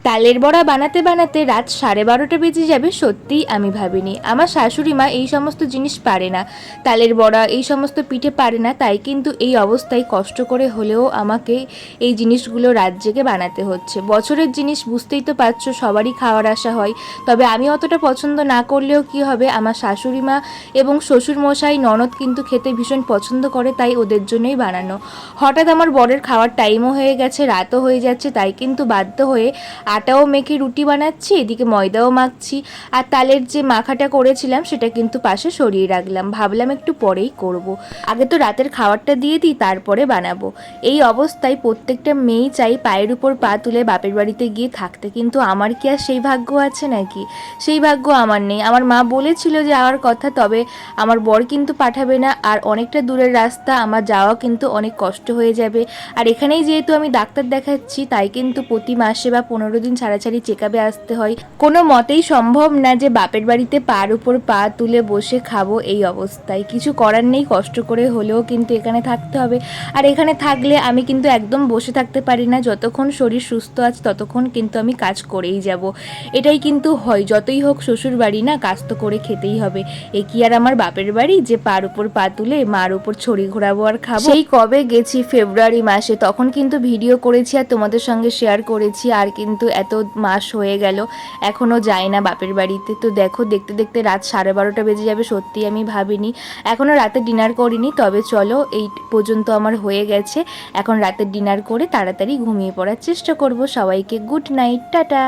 তালের বড়া বানাতে বানাতে রাত 12:30 বেজে যাবে সত্যিই আমি ভাবিনি। আমার শাশুড়ি মা এই সমস্ত জিনিস পারে না, তালের বড়া এই সমস্ত পিঠে পারে না, তাই কিন্তু এই অবস্থায় কষ্ট করে হলেও আমাকে এই জিনিসগুলো রাত জেগে বানাতে হচ্ছে। বছরের জিনিস বুঝতেই তো পারছো, সবারই খাওয়ার আশা হয়। তবে আমি অতটা পছন্দ না করলেও কি হবে, আমার শাশুড়ি মা এবং শ্বশুর মশাই ননদ কিন্তু খেতে ভীষণ পছন্দ করে, তাই ওদের জন্যই বানানো। হঠাৎ আমার বরের খাওয়ার টাইমও হয়ে গেছে, রাতও হয়ে যাচ্ছে, তাই কিন্তু বাধ্য হয়ে আটাও মেখে রুটি বানাচ্ছি, এদিকে ময়দাও মাখছি। আর তালের যে মাখাটা করেছিলাম সেটা কিন্তু পাশে সরিয়ে রাখলাম, ভাবলাম একটু পরেই করব। আগে তো রাতের খাবারটা দিয়ে দিই, তারপরে বানাবো। এই অবস্থায় প্রত্যেকটা মেয়েই চাই পায়ের উপর পা তুলে বাপের বাড়িতে গিয়ে থাকতে, কিন্তু আমার কি আর সেই ভাগ্য আছে নাকি? সেই ভাগ্য আমার নেই। আমার মা বলেছিল যে যাওয়ার কথা, তবে আমার বর কিন্তু পাঠাবে না, আর অনেকটা দূরের রাস্তা, আমার যাওয়া কিন্তু অনেক কষ্ট হয়ে যাবে। আর এখানেই যেহেতু আমি ডাক্তার দেখাচ্ছি, তাই কিন্তু প্রতি মাসে বা 15 দিন ছাড়া ছাড়ি চেকআপে আসতে হয়। কোনো মতেই সম্ভব না যে বাপের বাড়িতে পার উপর পা তুলে বসে খাবো এই অবস্থায়। কিছু করার নেই, কষ্ট করে হলেও কিন্তু এখানে থাকতে হবে। আর এখানে থাকলে আমি কিন্তু একদম বসে থাকতে পারি না, যতক্ষণ শরীর সুস্থ আছে ততক্ষণ কিন্তু আমি কাজ করেই যাব। এটাই কিন্তু হয়, যতই হোক শ্বশুর বাড়ি না, কাজ তো করে খেতেই হবে। এ কি আর আমার বাপের বাড়ি যে পার উপর পা তুলে মার উপর ছড়ি ঘোরাবো আর খাবো? সেই কবে গেছি ফেব্রুয়ারি মাসে, তখন কিন্তু ভিডিও করেছি আর তোমাদের সঙ্গে শেয়ার করেছি, আর কিন্তু এত মাস হয়ে গেল এখনও যাই না বাপের বাড়িতে। তো দেখো, দেখতে দেখতে রাত 12:30 বেজে যাবে, সত্যি আমি ভাবিনি। এখনও রাতে ডিনার করিনি, তবে চলো এই পর্যন্ত আমার হয়ে গেছে। এখন রাতের ডিনার করে তাড়াতাড়ি ঘুমিয়ে পড়ার চেষ্টা করব। সবাইকে গুড নাইট, টাটা।